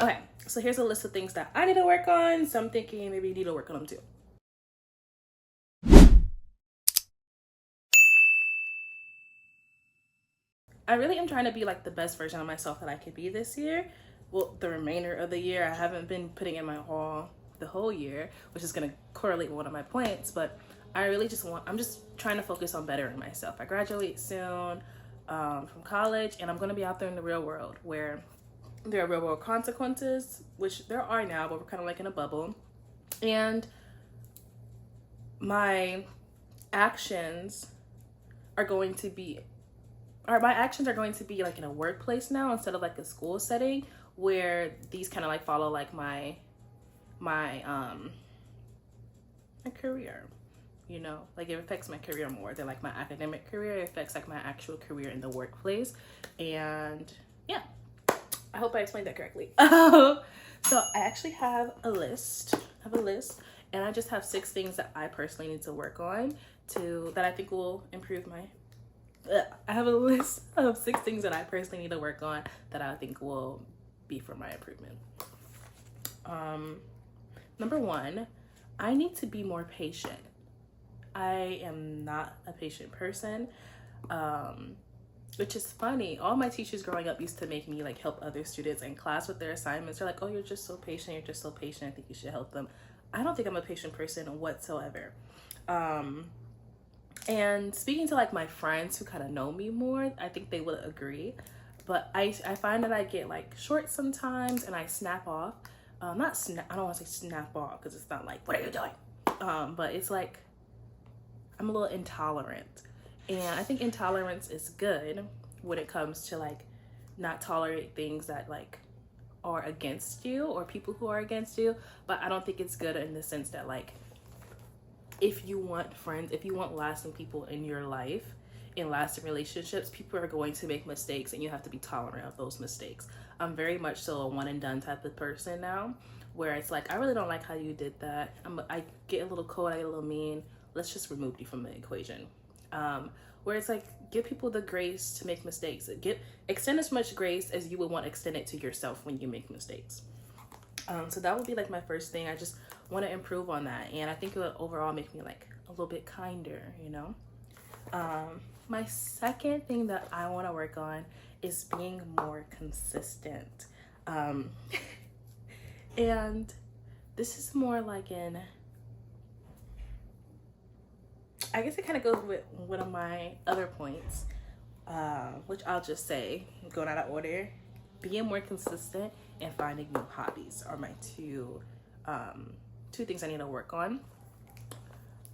Okay, so here's a list of things that I need to work on. So I'm thinking maybe you need to work on them too. I really am trying to be like the best version of myself that I could be this year. Well, the remainder of the year, I haven't been putting in my all the whole year, which is going to correlate with one of my points, but I really just I'm just trying to focus on bettering myself. I graduate soon from college, and I'm going to be out there in the real world where there are real world consequences, which there are now, but we're kind of like in a bubble. And my actions are going to be my actions are going to be like in a workplace now instead of like a school setting where these kind of like follow like my career, you know, like it affects my career more than like my academic career. It affects like my actual career in the workplace. And yeah, I hope I explained that correctly. So I actually have a list. And I just have 6 things that I personally need to work on that I think will improve my I have a list of 6 things that I personally need to work on that I think will be for my improvement. Number 1, I need to be more patient. I am not a patient person, which is funny. All my teachers growing up used to make me like help other students in class with their assignments. They're like, oh, you're just so patient. You're just so patient. I think you should help them. I don't think I'm a patient person whatsoever. And speaking to like my friends who kind of know me more, I think they would agree. But I find that I get like short sometimes and I snap off. I don't want to say snap off because it's not like, what are you doing? But it's like, I'm a little intolerant. And I think intolerance is good when it comes to like not tolerate things that like are against you or people who are against you. But I don't think it's good in the sense that like, if you want friends, if you want lasting people in your life, in lasting relationships, people are going to make mistakes and you have to be tolerant of those mistakes. I'm very much so a one and done type of person now, where it's like, I really don't like how you did that. I get a little cold, I get a little mean. Let's just remove you from the equation. Where it's like, give people the grace to make mistakes. Extend as much grace as you would want extended to yourself when you make mistakes. So that would be like my first thing. I just want to improve on that, and I think it would overall make me like a little bit kinder, you know. My second thing that I want to work on is being more consistent. And this is more like I guess it kind of goes with one of my other points, which I'll just say, going out of order. Being more consistent and finding new hobbies are my two things I need to work on.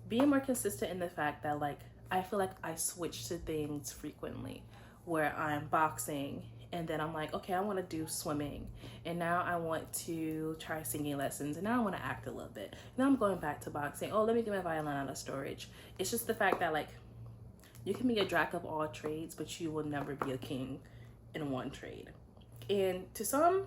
Being more consistent in the fact that like I feel like I switch to things frequently, where I'm boxing and then I'm like, okay, I want to do swimming, and now I want to try singing lessons, and now I want to act a little bit. Now I'm going back to boxing. Oh, let me get my violin out of storage. It's just the fact that like you can be a jack of all trades, but you will never be a king in one trade. And to some,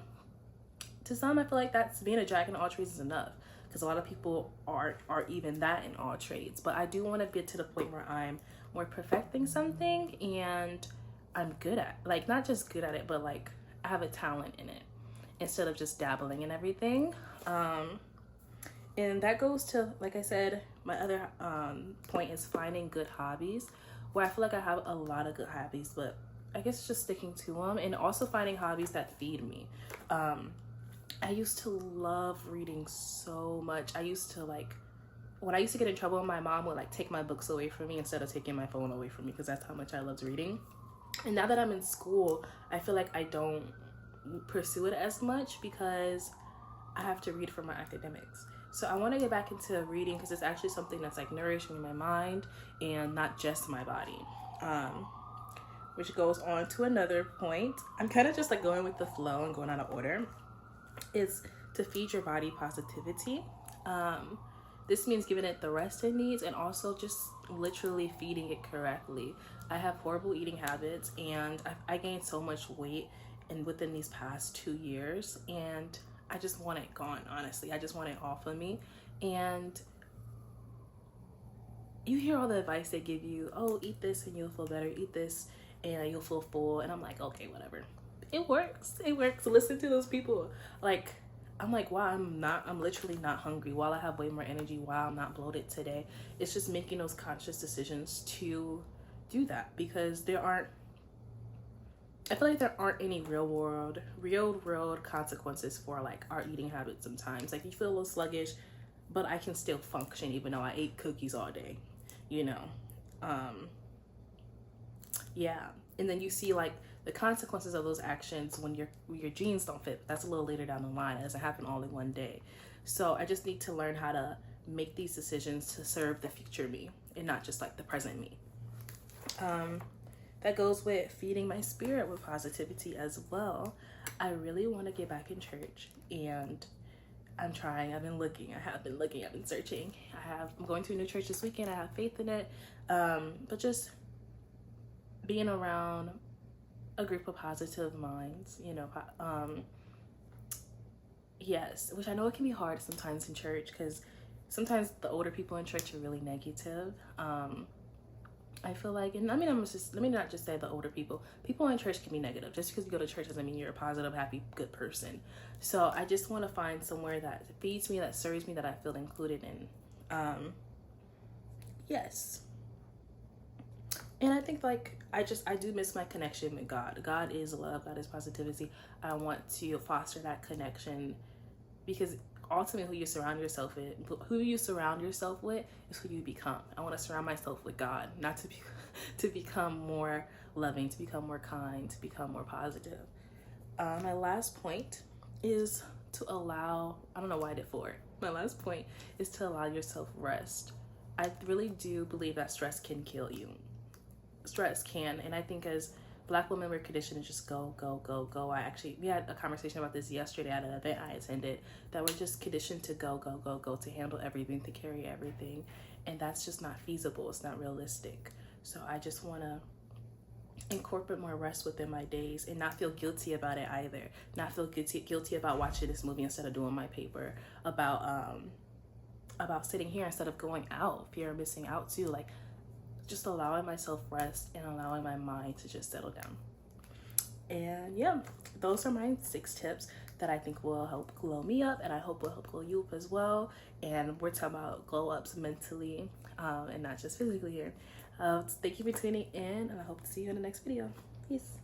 I feel like that's being a jack in all trades is enough, because a lot of people are even that in all trades. But I do want to get to the point where I'm more perfecting something and I'm good at, like, not just good at it, but like I have a talent in it instead of just dabbling in everything. And that goes to, like I said, my other point is finding good hobbies, where I feel like I have a lot of good hobbies, but I guess just sticking to them, and also finding hobbies that feed me. I used to love reading so much. I used to like, when I used to get in trouble, my mom would like take my books away from me instead of taking my phone away from me, because that's how much I loved reading. And now that I'm in school, I feel like I don't pursue it as much because I have to read for my academics. So I want to get back into reading because it's actually something that's like nourishing my mind and not just my body. Which goes on to another point. I'm kind of just like going with the flow and going out of order. Is to feed your body positivity. This means giving it the rest it needs, and also just literally feeding it correctly. I have horrible eating habits, and I gained so much weight within these past 2 years, and I just want it gone, honestly. I just want it off of me. And you hear all the advice they give you, oh, eat this and you'll feel better, eat this and you'll feel full. And I'm like, okay, whatever. it works. It works. Listen to those people. Like, I'm like, wow, I'm literally not hungry. While I have way more energy, while I'm not bloated today. It's just making those conscious decisions to do that, because I feel like there aren't any real world consequences for like our eating habits sometimes. Like, you feel a little sluggish, but I can still function even though I ate cookies all day, you know? Yeah. And then you see like the consequences of those actions when your jeans don't fit. That's a little later down the line. It doesn't happen all in one day. So I just need to learn how to make these decisions to serve the future me and not just like the present me. That goes with feeding my spirit with positivity as well. I really want to get back in church, and I'm trying. I've been looking. I've been searching. I'm going to a new church this weekend. I have faith in it. But just being around a group of positive minds, you know, yes, which I know it can be hard sometimes in church, because sometimes the older people in church are really negative. I feel like, and let me not just say the older people in church can be negative. Just because you go to church doesn't mean you're a positive, happy, good person. So I just want to find somewhere that feeds me, that serves me, that I feel included in. Yes. And I think like, I do miss my connection with God. God is love. God is positivity. I want to foster that connection, because ultimately who you surround yourself with is who you become. I want to surround myself with God, not to become more loving, to become more kind, to become more positive. My last point is to allow, I don't know why I did 4. My last point is to allow yourself rest. I really do believe that stress can kill you. Stress can, and I think as Black women, we're conditioned to just go, go, go, go. We had a conversation about this yesterday at an event I attended, that we're just conditioned to go, go, go, go, to handle everything, to carry everything. And that's just not feasible. It's not realistic. So I just want to incorporate more rest within my days, and not feel guilty about it either. Not feel guilty about watching this movie instead of doing my paper, about sitting here instead of going out, fear of missing out too. Like, just allowing myself rest and allowing my mind to just settle down. And yeah, those are my 6 tips that I think will help glow me up, and I hope will help glow you up as well. And we're talking about glow ups mentally, and not just physically here. Thank you for tuning in, and I hope to see you in the next video. Peace.